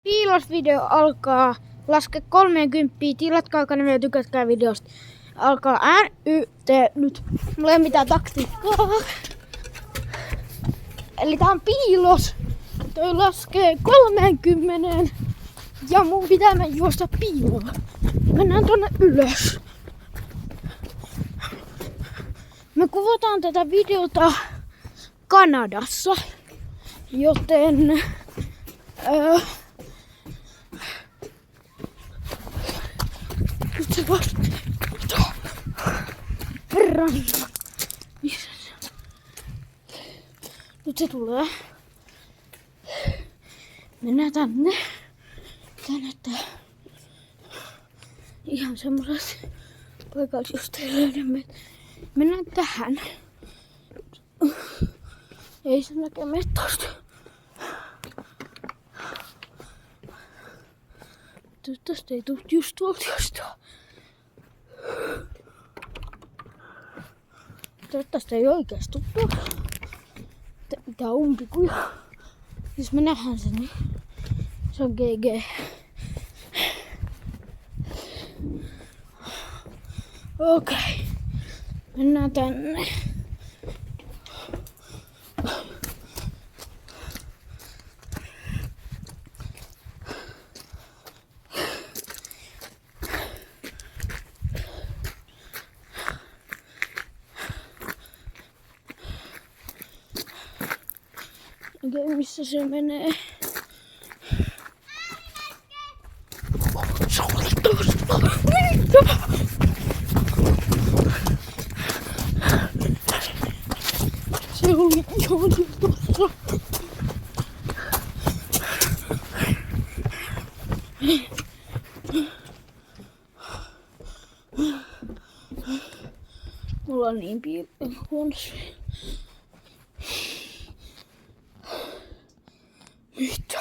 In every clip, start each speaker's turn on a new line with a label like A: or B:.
A: Piilosvideo alkaa. Laske 30. Tilatkaa kanavia ja tykätkää videosta. Alkaa NYT nyt. Mulla ei ole mitään taktiikkaa. Eli tää on piilos. Toi laskee 30. Ja mun pitää mennä juosta piiloon. Mennään tonne ylös. Me kuvataan tätä videota Kanadassa. Joten nyt se vasta. Herran. Missä se on? Nyt se tulee. Mennään tänne. Tänne. Ihan semmoiset paikalta, jos ei löydä. Mennään tähän. Ei se näkee metosta. Tosta ei tuu just tuolta jostain. Toivottavasti ei oikeesti tuu tuolta. Tää on umpikuja. Jos me nähdään sen, niin se on GG. Okei. Mennään tänne. Okei, missä se menee? Se oli tosta! Se oli ihan tossa! Mulla on niin huonossa. Mitä?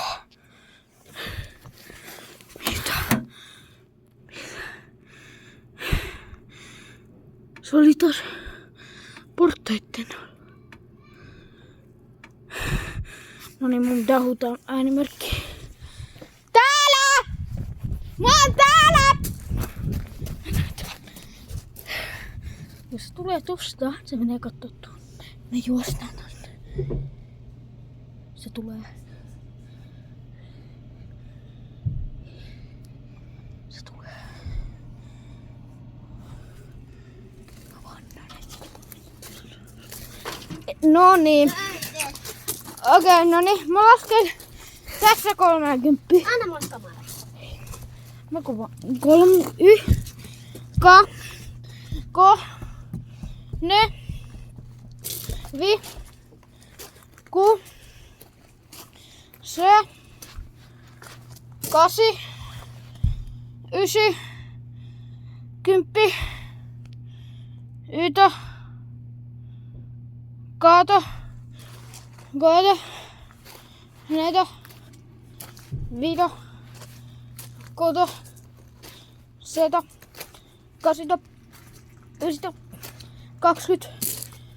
A: Se oli taas portaitten. No niin, mun pitää huutaa äänimerkki. Täällä! Mä oon täällä! Jos se tulee tosta, se menee kattoo tuonne. Me juostaan tonne. Se tulee. No niin. Okei, no niin. Mä lasken tässä 30.
B: Anna mulle kamera.
A: Mä kuvaan. 4, 5, 6, 7, 8, 9, 10, 11, 12, 14, 15, 16, 17, 18, 19, 20,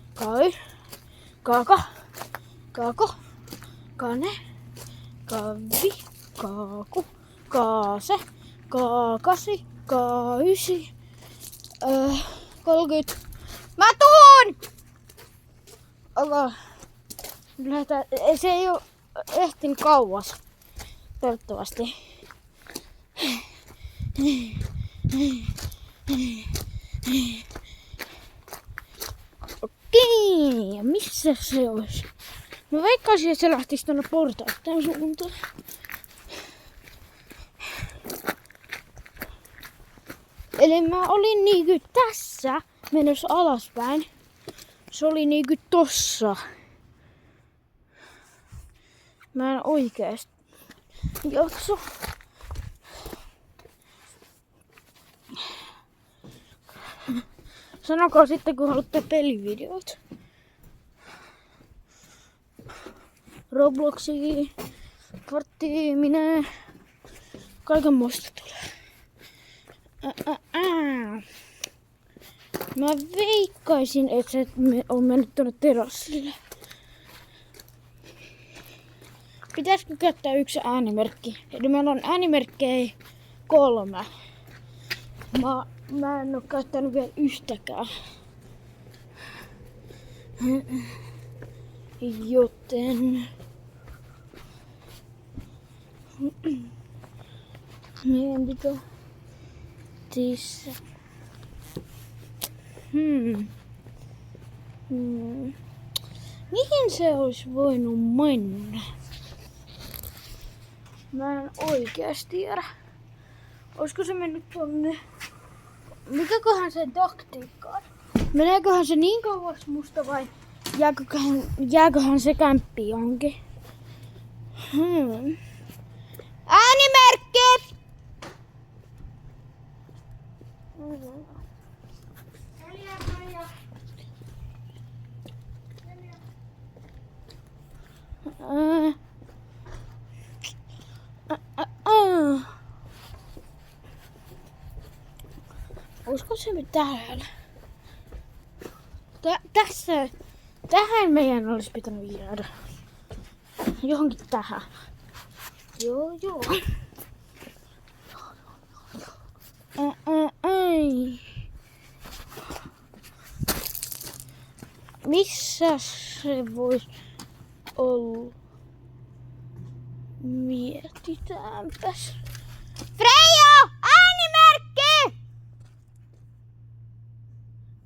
A: 21, 22, 23, 24, 25, 26, 27, 28, 29, 30. Mä tuun! Se ei oo ehtinyt kauas. Toivottavasti. Okei, ja missä se olisi? Mä veikkaisin, että se lähtisi tonne portaiden suuntaan. Eli mä olin niinkö tässä menossa alaspäin. Se oli niinkö tossa. Mä en oikeesti jaksa. Sanokaa sitten, kun haluatte pelivideot. Robloxia, kvarttiiminen, kaiken muista tulee. Mä veikkaisin, että se on mennyt tuonne terassille. Pitäisikö käyttää yksi äänimerkki? Eli meillä on äänimerkkejä 3. Mä en oo käyttänyt vielä yhtäkään. Joten meidän pitää tässä. Mihin se olisi voinut mennä? Mä en oikeasti tiedä. Olisiko se mennyt tonne? Mikäköhän se taktiikka on? Meneeköhän se niin kauas musta vai jääköhän se kämppi johonkin? Äänimerkki! Olisiko se täällä? Tässä. Tähän meidän olisi pitänyt jäädä. Johonkin tähän. Joo. Ei. Missä se voisi olla? Mietitäänpäs. Freija! Äänimerkki!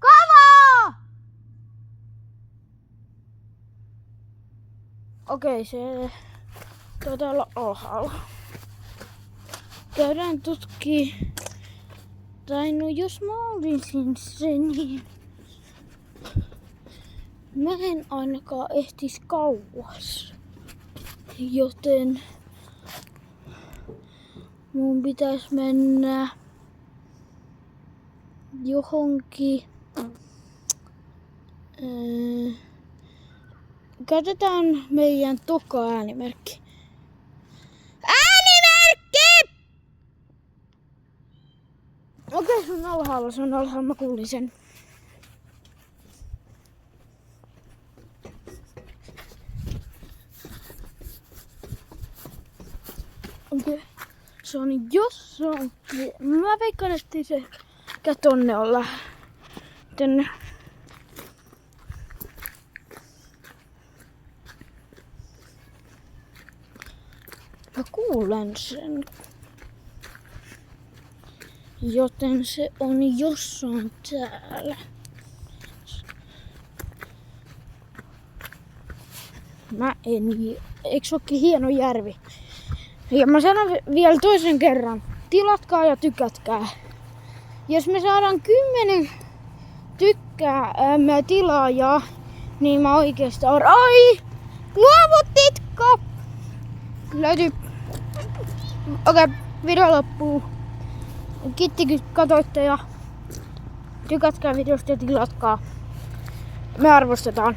A: Kova! Okei, se taitaa olla alhaalla. Käydään tutkii. Tai no jos mä olisin se, niin mä en ainakaan ehtis kauas. Joten mun pitäis mennä johonkin. Käytetään meidän toka äänimerkki. Äänimerkki! Okei, se on alhaalla, mä kuulin sen. Okei, se on jossain. Mä veikkaan, että se tonne olla. Tänne. Mä kuulen sen. Joten se on jossain täällä. Eikö se olekin hieno järvi? Ja mä sanon vielä toisen kerran. Tilatkaa ja tykätkää. Jos me saadaan 10 tilaajaa, niin mä oikeastaan... Ai! Luovutitko? Löytyy. Okei, video loppuu. Kiitti kun katsoitte ja tykätkää videosta ja tilatkaa. Me arvostetaan.